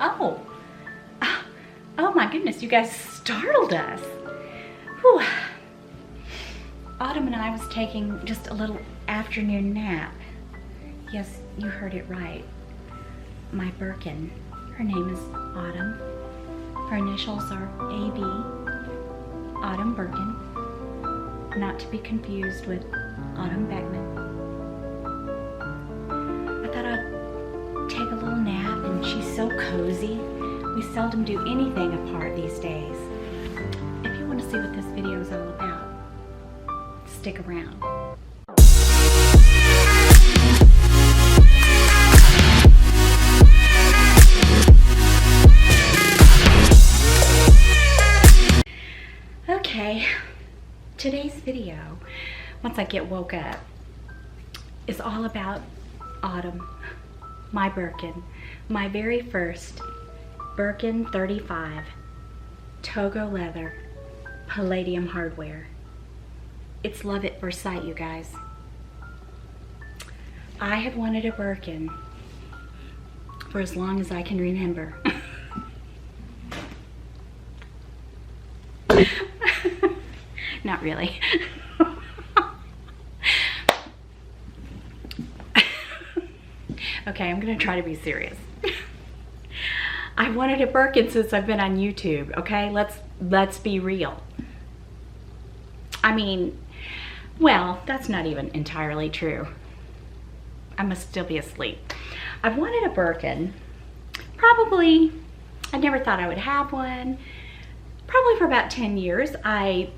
Oh. Oh my goodness, you guys startled us. Whew. Autumn and I was taking just a little afternoon nap. Yes, you heard it right. My Birkin. Her name is Autumn. Her initials are AB. Autumn Birkin. Not to be confused with Autumn Beckman. I thought I'd take a little nap, and she's so cozy. We seldom do anything apart these days. If you want to see what this video is all about, stick around. Okay, today's video, once I get woke up, is all about Autumn, my Birkin, my very first Birkin 35, Togo leather, palladium hardware. It's love at first sight, you guys. I have wanted a Birkin for as long as I can remember. Not really. Okay, I'm gonna try to be serious. I've wanted a Birkin since I've been on YouTube, okay? Let's be real. I mean, well, that's not even entirely true. I must still be asleep. I've wanted a Birkin, probably, I never thought I would have one. Probably for about 10 years. I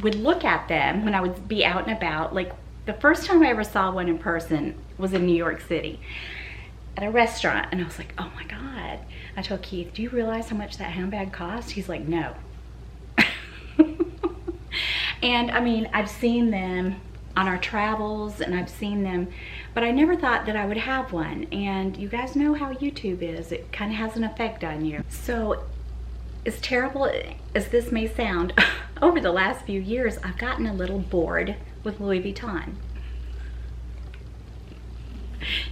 would look at them when I would be out and about. Like, the first time I ever saw one in person was in New York City at a restaurant, and I was like, oh my God. I told Keith, do you realize how much that handbag cost? He's like, no. And I mean, I've seen them on our travels, and I've seen them, but I never thought that I would have one. And you guys know how YouTube is. It kind of has an effect on you. So as terrible as this may sound, over the last few years, I've gotten a little bored with Louis Vuitton.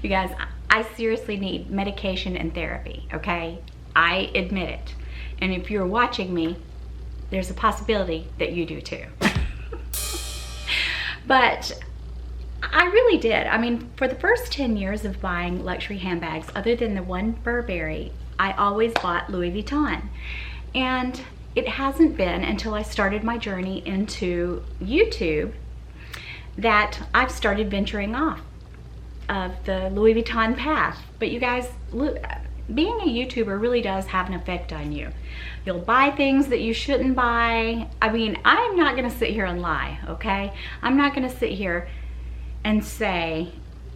You guys, I seriously need medication and therapy, okay? I admit it. And if you're watching me, there's a possibility that you do too. But I really did. I mean, for the first 10 years of buying luxury handbags, other than the one Burberry, I always bought Louis Vuitton. And it hasn't been until I started my journey into YouTube that I've started venturing off of the Louis Vuitton path. But you guys, being a YouTuber really does have an effect on you. You'll buy things that you shouldn't buy. I mean, I'm not gonna sit here and lie, okay? I'm not gonna sit here and say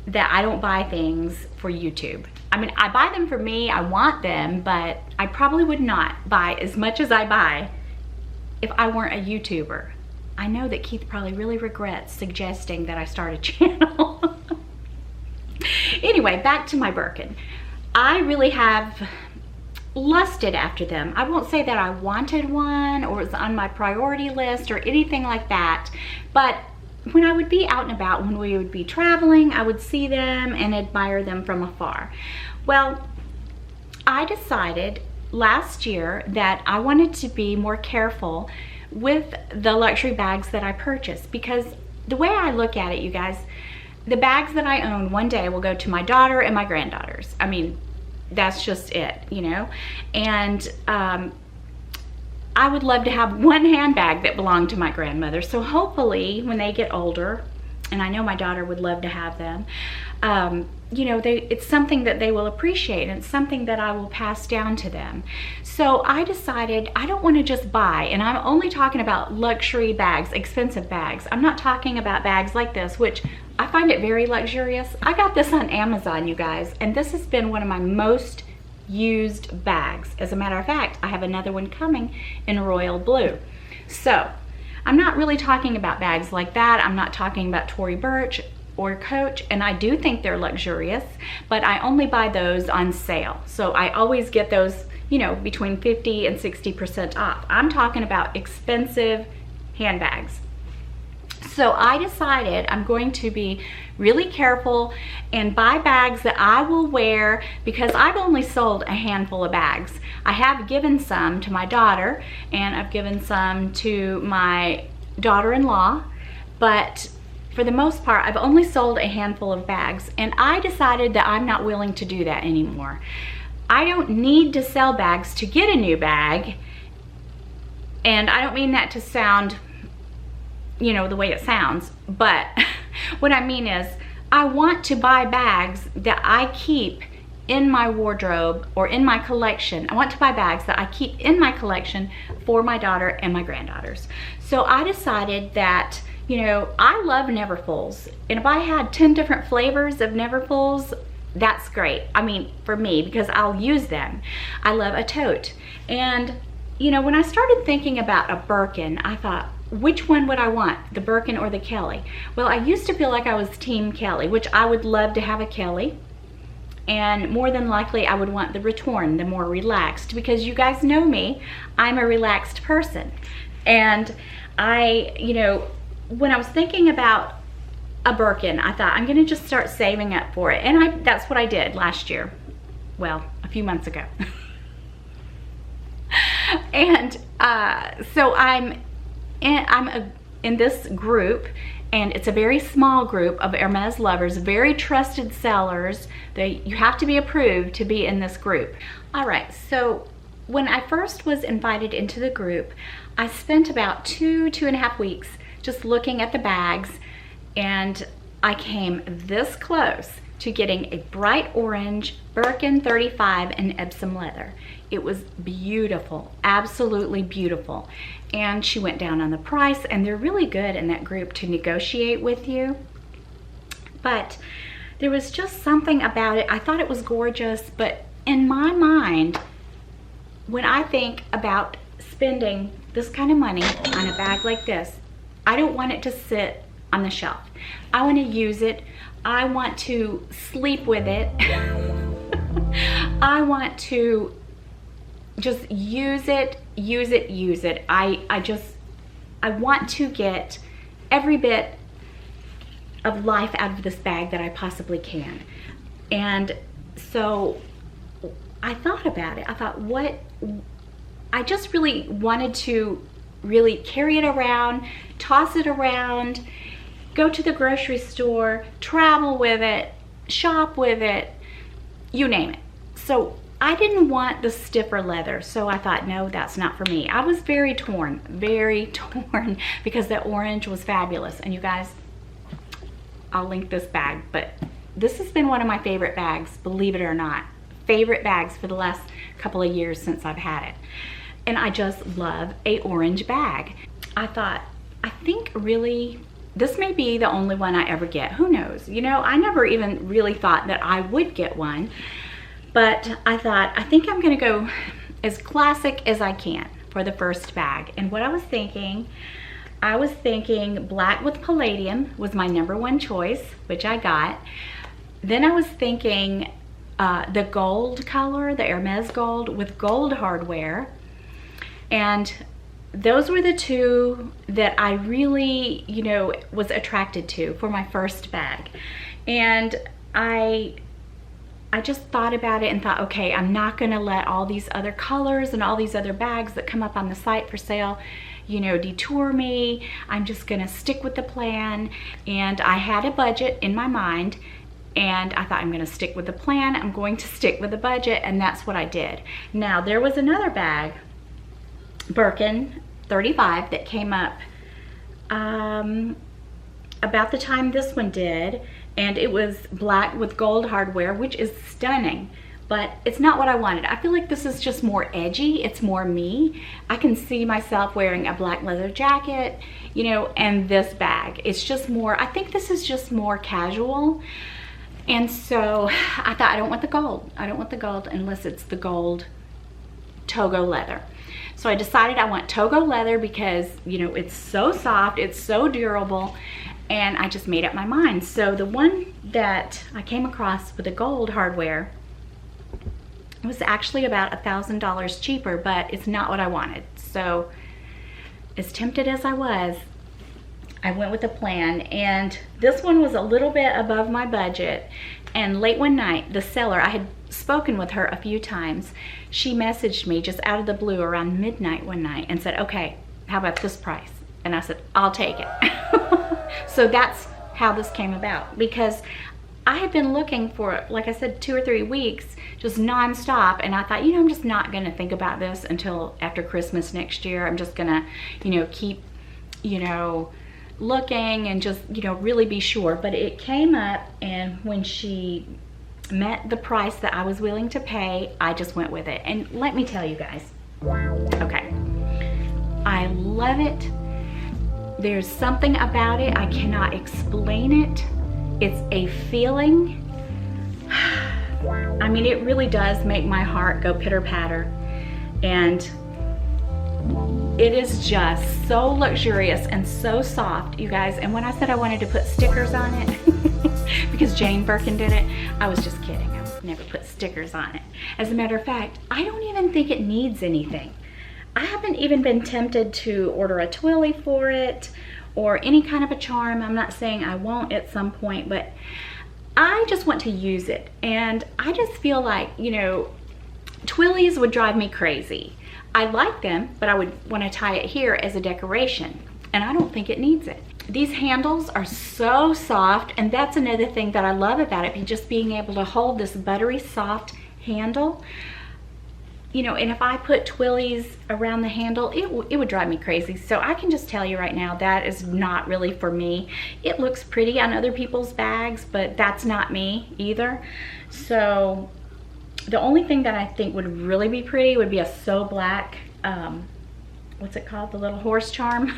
that I don't buy things for YouTube. I mean, I buy them for me, I want them, but I probably would not buy as much as I buy if I weren't a YouTuber. I know that Keith probably really regrets suggesting that I start a channel. Anyway, back to my Birkin. I really have lusted after them. I won't say that I wanted one or it was on my priority list or anything like that, but when I would be out and about, when we would be traveling, I would see them and admire them from afar. Well, I decided last year that I wanted to be more careful with the luxury bags that I purchased, because the way I look at it, you guys, the bags that I own one day will go to my daughter and my granddaughters. I mean, that's just it, you know? And I would love to have one handbag that belonged to my grandmother. So hopefully when they get older, and I know my daughter would love to have them, you know, it's something that they will appreciate, and it's something that I will pass down to them. So I decided I don't want to just buy, and I'm only talking about luxury bags, expensive bags. I'm not talking about bags like this, which I find it very luxurious. I got this on Amazon, you guys, and this has been one of my most used bags. As a matter of fact, I have another one coming in royal blue. So I'm not really talking about bags like that. I'm not talking about Tory Burch or Coach, and I do think they're luxurious, but I only buy those on sale. So I always get those, you know, between 50 and 60% off. I'm talking about expensive handbags. So I decided I'm going to be really careful and buy bags that I will wear, because I've only sold a handful of bags. I have given some to my daughter, and I've given some to my daughter-in-law, but for the most part, I've only sold a handful of bags, and I decided that I'm not willing to do that anymore. I don't need to sell bags to get a new bag, and I don't mean that to sound, you know, the way it sounds, but what I mean is I want to buy bags that I keep in my wardrobe or in my collection. I want to buy bags that I keep in my collection for my daughter and my granddaughters. So I decided that, you know, I love Neverfulls, and if I had 10 different flavors of Neverfulls, that's great. I mean, for me, because I'll use them. I love a tote. And, you know, when I started thinking about a Birkin, I thought, which one would I want, the Birkin or the Kelly? Well, I used to feel like I was Team Kelly, which I would love to have a Kelly. And more than likely, I would want the Retorn, the more relaxed, because you guys know me, I'm a relaxed person. And you know, when I was thinking about a Birkin, I thought I'm gonna just start saving up for it. And that's what I did last year. Well, a few months ago. And so I'm in this group, and it's a very small group of Hermes lovers, very trusted sellers. You have to be approved to be in this group. All right, so when I first was invited into the group, I spent about 2.5 weeks just looking at the bags, and I came this close to getting a bright orange Birkin 35 in Epsom leather. It was beautiful, absolutely beautiful. And she went down on the price, and they're really good in that group to negotiate with you. But there was just something about it. I thought it was gorgeous, but in my mind, when I think about spending this kind of money on a bag like this, I don't want it to sit on the shelf. I want to use it. I want to sleep with it. I want to just use it. I want to get every bit of life out of this bag that I possibly can. And so I thought about it. I thought, I just really wanted to really carry it around, toss it around, go to the grocery store, travel with it, shop with it, you name it. So I didn't want the stiffer leather, so I thought, no, that's not for me. I was very torn, because the orange was fabulous. And you guys, I'll link this bag, but this has been one of my favorite bags, believe it or not. Favorite bags for the last couple of years since I've had it. And I just love a orange bag. I thought, I think really, this may be the only one I ever get. Who knows? You know, I never even really thought that I would get one. But I thought, I think I'm gonna go as classic as I can for the first bag. And what I was thinking black with palladium was my #1 choice, which I got. Then I was thinking the gold color, the Hermes gold with gold hardware. And those were the two that I really, you know, was attracted to for my first bag. And I just thought about it and thought, okay, I'm not gonna let all these other colors and all these other bags that come up on the site for sale, you know, detour me. I'm just gonna stick with the plan. And I had a budget in my mind, and I thought, I'm gonna stick with the plan, I'm going to stick with the budget, and that's what I did. Now, there was another bag, Birkin 35, that came up about the time this one did, and it was black with gold hardware, which is stunning, but it's not what I wanted. I feel like this is just more edgy, it's more me. I can see myself wearing a black leather jacket, you know, and this bag. It's just more, I think this is just more casual. And so I thought, I don't want the gold. I don't want the gold unless it's the gold Togo leather. So I decided I want Togo leather because, you know, it's so soft, it's so durable, and I just made up my mind. So the one that I came across with the gold hardware was actually about $1,000 cheaper, but it's not what I wanted. So as tempted as I was, I went with a plan, and this one was a little bit above my budget. And late one night, the seller, I had spoken with her a few times, she messaged me just out of the blue around midnight one night and said, okay, how about this price? And I said, I'll take it. So that's how this came about, because I had been looking for, like I said, 2 or 3 weeks, just nonstop. And I thought, you know, I'm just not gonna think about this until after Christmas next year. I'm just gonna, you know, keep, you know, looking and just, you know, really be sure. But it came up, and when she met the price that I was willing to pay, I just went with it. And let me tell you guys, okay, I love it. There's something about it, I cannot explain it. It's a feeling. I mean, it really does make my heart go pitter patter. And it is just so luxurious and so soft, you guys. And when I said I wanted to put stickers on it, because Jane Birkin did it, I was just kidding. I would never put stickers on it. As a matter of fact, I don't even think it needs anything. I haven't even been tempted to order a twilly for it or any kind of a charm. I'm not saying I won't at some point, but I just want to use it. And I just feel like, you know, twillies would drive me crazy. I like them, but I would want to tie it here as a decoration, and I don't think it needs it. These handles are so soft, and that's another thing that I love about it, just being able to hold this buttery soft handle. You know, and if I put twillies around the handle, it would drive me crazy. So I can just tell you right now, that is not really for me. It looks pretty on other people's bags, but that's not me either. So the only thing that I think would really be pretty would be a So Black, what's it called? The little horse charm.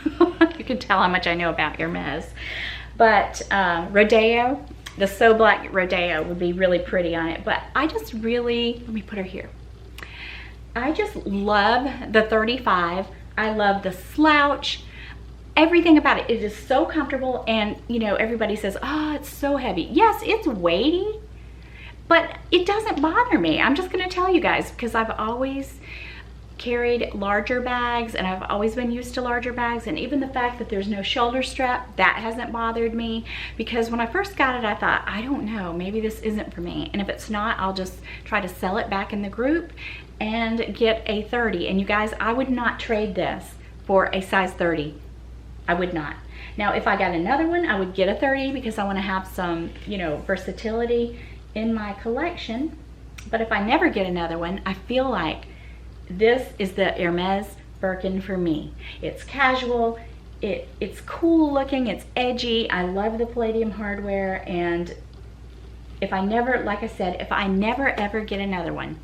You can tell how much I know about Hermes. But Rodeo, the So Black Rodeo would be really pretty on it. But I just really, let me put her here. I just love the 35. I love the slouch, everything about it. It is so comfortable, and you know, everybody says, oh, it's so heavy. Yes, it's weighty, but it doesn't bother me. I'm just gonna tell you guys, because I've always carried larger bags, and I've always been used to larger bags, and even the fact that there's no shoulder strap, that hasn't bothered me, because when I first got it, I thought, I don't know, maybe this isn't for me, and if it's not, I'll just try to sell it back in the group and get a 30. And you guys, I would not trade this for a size 30. I would not. Now, if I got another one, I would get a 30 because I want to have some, you know, versatility in my collection. But if I never get another one, I feel like this is the Hermes Birkin for me. It's casual, it's cool looking, it's edgy. I love the palladium hardware, and if I never, like I said, if I never ever get another one,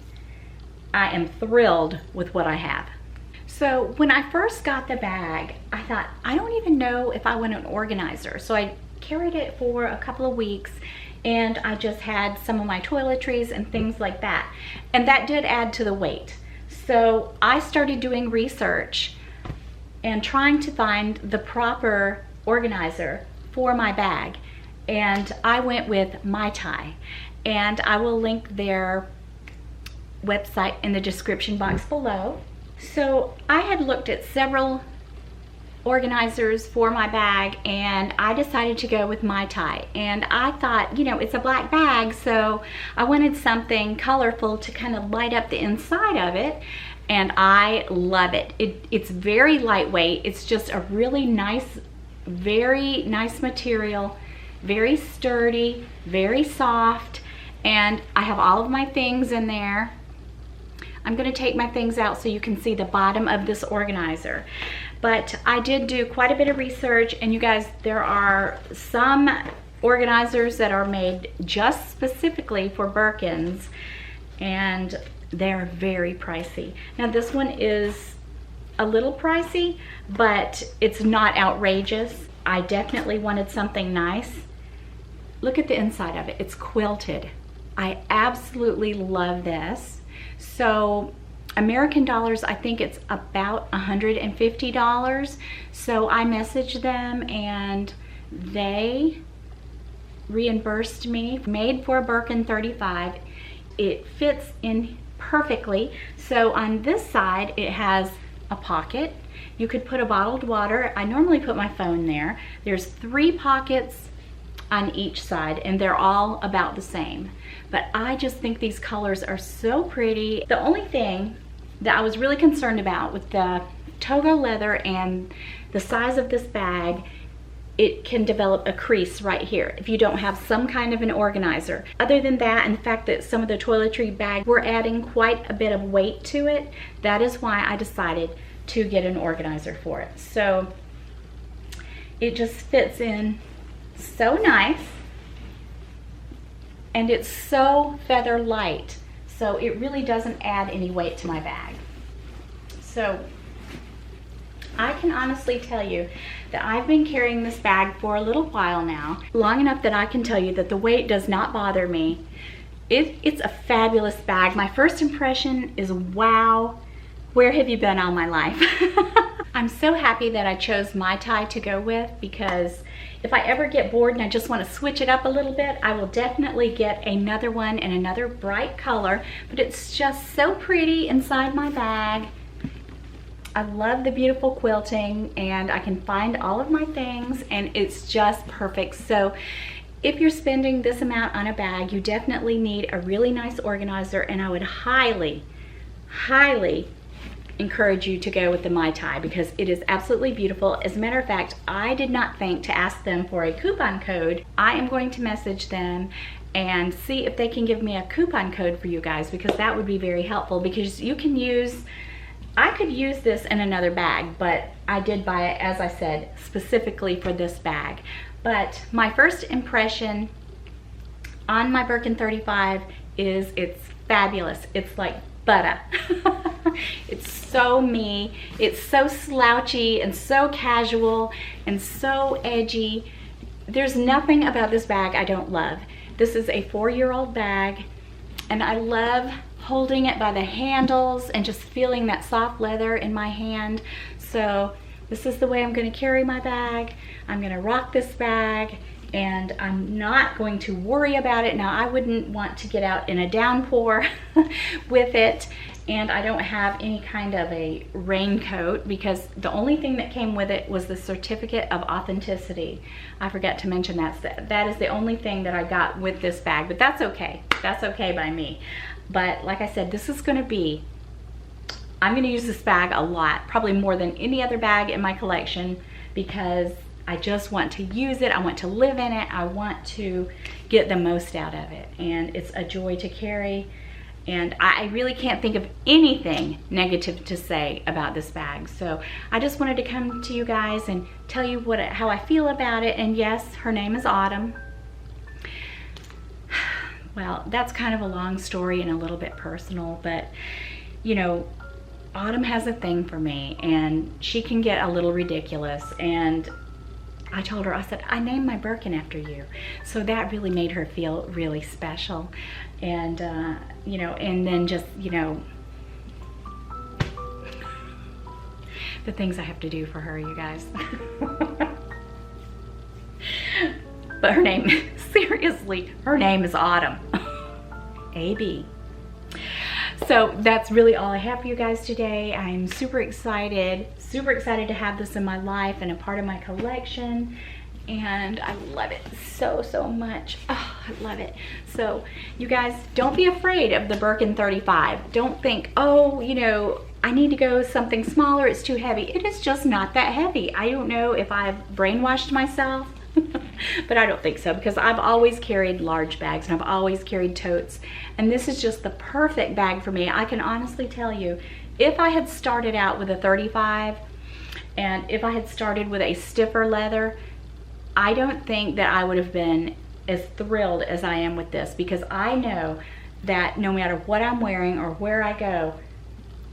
I am thrilled with what I have. So when I first got the bag, I thought, I don't even know if I want an organizer. So I carried it for a couple of weeks, and I just had some of my toiletries and things like that. And that did add to the weight. So I started doing research and trying to find the proper organizer for my bag. And I went with MaiTai, and I will link their website in the description box below. So I had looked at several organizers for my bag, and I decided to go with MaiTai. And I thought, you know, it's a black bag, so I wanted something colorful to kind of light up the inside of it, and I love it. It's very lightweight. It's just a really nice, very nice material, very sturdy, very soft, and I have all of my things in there. I'm going to take my things out so you can see the bottom of this organizer. But I did do quite a bit of research, and you guys, there are some organizers that are made just specifically for Birkins, and they're very pricey. Now this one is a little pricey, but it's not outrageous. I definitely wanted something nice. Look at the inside of it. It's quilted. I absolutely love this. So American dollars, I think it's about $150. So I messaged them, and they reimbursed me. Made for a Birkin 35. It fits in perfectly. So on this side, it has a pocket. You could put a bottled water. I normally put my phone there. There's 3 pockets on each side, and they're all about the same. But I just think these colors are so pretty. The only thing that I was really concerned about with the Togo leather and the size of this bag, it can develop a crease right here if you don't have some kind of an organizer. Other than that, and the fact that some of the toiletry bags were adding quite a bit of weight to it, that is why I decided to get an organizer for it. So it just fits in so nice, and it's so feather light, so it really doesn't add any weight to my bag. So I can honestly tell you that I've been carrying this bag for a little while now, long enough that I can tell you that the weight does not bother me. It's a fabulous bag. My first impression is, wow, where have you been all my life? I'm so happy that I chose MaiTai to go with, because if I ever get bored and I just want to switch it up a little bit, I will definitely get another one in another bright color. But it's just so pretty inside my bag. I love the beautiful quilting, and I can find all of my things, and it's just perfect. So if you're spending this amount on a bag, you definitely need a really nice organizer, and I would highly, highly encourage you to go with the MaiTai, because it is absolutely beautiful. As a matter of fact, I did not think to ask them for a coupon code. I am going to message them and see if they can give me a coupon code for you guys, because that would be very helpful, because you can use, I could use this in another bag, but I did buy it, as I said, specifically for this bag. But my first impression on my Birkin 35 is it's fabulous. It's like butter. It's so me. It's so slouchy and so casual and so edgy. There's nothing about this bag I don't love. This is a 4-year-old bag, and I love holding it by the handles and just feeling that soft leather in my hand. So this is the way I'm going to carry my bag. I'm going to rock this bag, and I'm not going to worry about it. Now, I wouldn't want to get out in a downpour with it, and I don't have any kind of a raincoat, because the only thing that came with it was the certificate of authenticity. I forgot to mention that is the only thing that I got with this bag, but that's okay. That's okay by me. But like I said, this is going to be, I'm going to use this bag a lot, probably more than any other bag in my collection, because I just want to use it. I want to live in it. I want to get the most out of it, and it's a joy to carry. And I really can't think of anything negative to say about this bag. So I just wanted to come to you guys and tell you how I feel about it. And yes, her name is Autumn. Well, that's kind of a long story and a little bit personal, but you know, Autumn has a thing for me, and she can get a little ridiculous. And I told her, I said, I named my Birkin after you. So that really made her feel really special. And, you know, and then just, you know, the things I have to do for her, you guys. But her name, seriously, her name is Autumn. A.B. So that's really all I have for you guys today. I'm super excited to have this in my life and a part of my collection. And I love it so, so much. Oh, I love it. So you guys, don't be afraid of the Birkin 35. Don't think, oh, you know, I need to go something smaller, it's too heavy. It is just not that heavy. I don't know if I've brainwashed myself, but I don't think so, because I've always carried large bags and I've always carried totes. And this is just the perfect bag for me. I can honestly tell you, if I had started out with a 35, and if I had started with a stiffer leather, I don't think that I would have been as thrilled as I am with this, because I know that no matter what I'm wearing or where I go,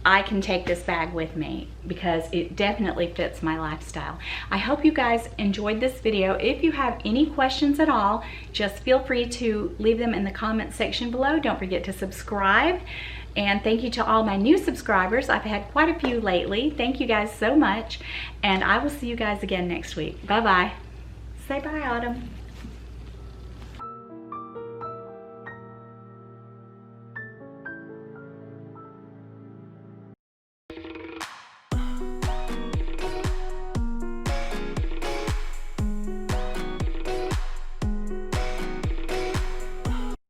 I can take this bag with me, because it definitely fits my lifestyle. I hope you guys enjoyed this video. If you have any questions at all, just feel free to leave them in the comment section below. Don't forget to subscribe. And thank you to all my new subscribers. I've had quite a few lately. Thank you guys so much. And I will see you guys again next week. Bye-bye. Say bye, Autumn.